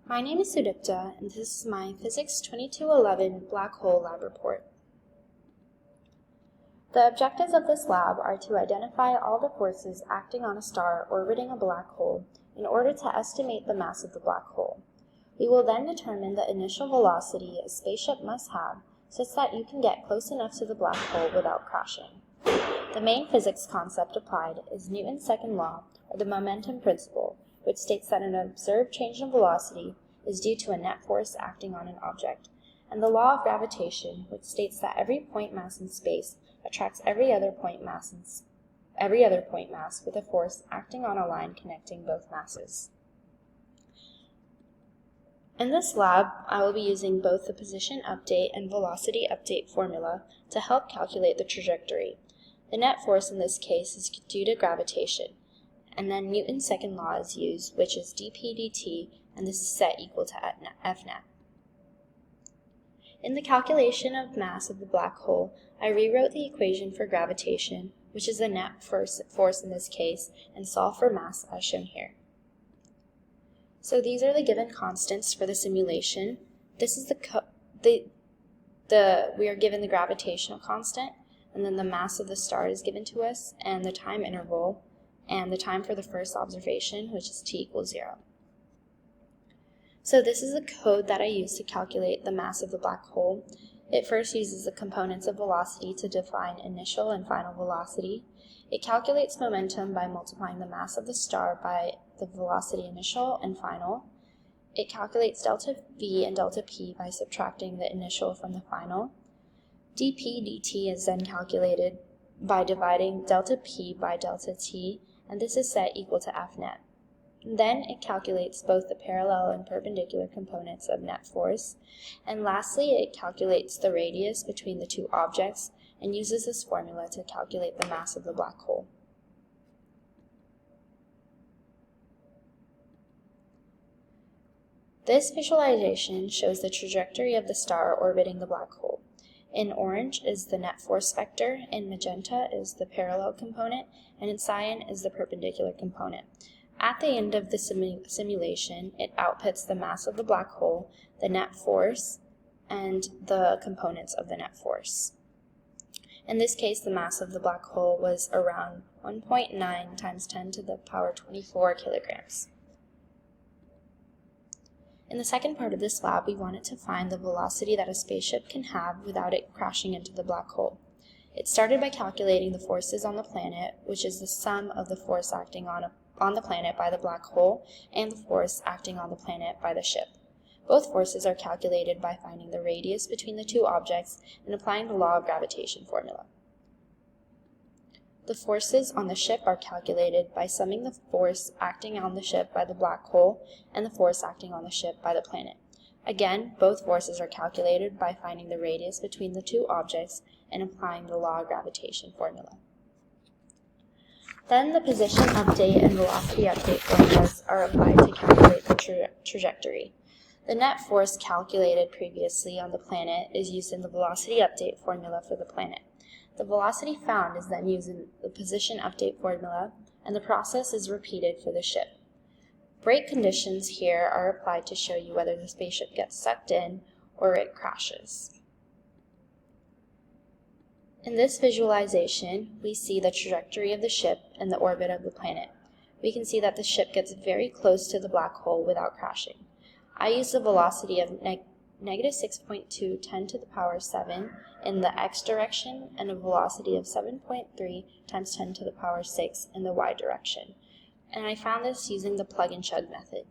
My name is Sudipta, and this is my Physics 2211 Black Hole Lab Report. The objectives of this lab are to identify all the forces acting on a star orbiting a black hole in order to estimate the mass of the black hole. We will then determine the initial velocity a spaceship must have such that you can get close enough to the black hole without crashing. The main physics concept applied is Newton's second law, or the momentum principle, which states that an observed change in velocity is due to a net force acting on an object, and the law of gravitation, which states that every point mass in space attracts every other point mass with a force acting on a line connecting both masses. In this lab, I will be using both the position update and velocity update formula to help calculate the trajectory. The net force in this case is due to gravitation, and then Newton's second law is used, which is dp dt, and this is set equal to F net. In the calculation of mass of the black hole, I rewrote the equation for gravitation, which is the net force in this case, and solve for mass as shown here. So these are the given constants for the simulation. This is we are given the gravitational constant, and then the mass of the star is given to us, and the time interval, and the time for the first observation, which is t equals 0. So this is the code that I use to calculate the mass of the black hole. It first uses the components of velocity to define initial and final velocity. It calculates momentum by multiplying the mass of the star by the velocity initial and final. It calculates delta V and delta P by subtracting the initial from the final. dp dt is then calculated by dividing delta P by delta T, and this is set equal to F net. Then it calculates both the parallel and perpendicular components of net force, and lastly it calculates the radius between the two objects and uses this formula to calculate the mass of the black hole. This visualization shows the trajectory of the star orbiting the black hole. In orange is the net force vector, in magenta is the parallel component, and in cyan is the perpendicular component. At the end of the simulation, it outputs the mass of the black hole, the net force, and the components of the net force. In this case, the mass of the black hole was around 1.9 times 10 to the power 24 kilograms. In the second part of this lab, we wanted to find the velocity that a spaceship can have without it crashing into the black hole. It started by calculating the forces on the planet, which is the sum of the force acting on the planet by the black hole and the force acting on the planet by the ship. Both forces are calculated by finding the radius between the two objects and applying the law of gravitation formula. The forces on the ship are calculated by summing the force acting on the ship by the black hole and the force acting on the ship by the planet. Again, both forces are calculated by finding the radius between the two objects and applying the law of gravitation formula. Then the position update and velocity update formulas are applied to calculate the trajectory. The net force calculated previously on the planet is used in the velocity update formula for the planet. The velocity found is then used in the position update formula, and the process is repeated for the ship. Brake conditions here are applied to show you whether the spaceship gets sucked in or it crashes. In this visualization, we see the trajectory of the ship and the orbit of the planet. We can see that the ship gets very close to the black hole without crashing. I use the velocity of negative 6.2 10 to the power 7 in the x direction and a velocity of 7.3 times 10 to the power 6 in the y direction. And I found this using the plug and chug method.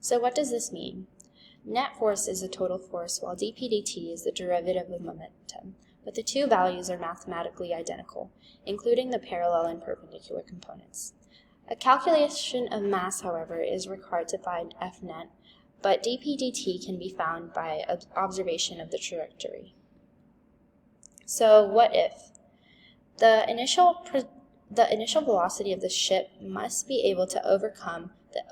So what does this mean? Net force is the total force, while dp dt is the derivative of momentum, but the two values are mathematically identical, including the parallel and perpendicular components. A calculation of mass, however, is required to find F net, but dp dt can be found by observation of the trajectory. So what if? The initial velocity of the ship must be able to overcome the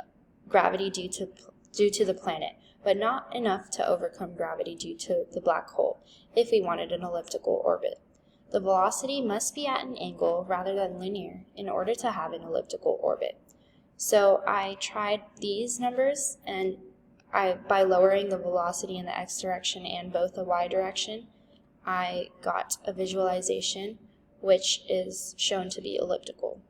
gravity due to the planet, but not enough to overcome gravity due to the black hole if we wanted an elliptical orbit. The velocity must be at an angle rather than linear in order to have an elliptical orbit. So I tried these numbers, and by lowering the velocity in the x direction and both the y direction, I got a visualization which is shown to be elliptical.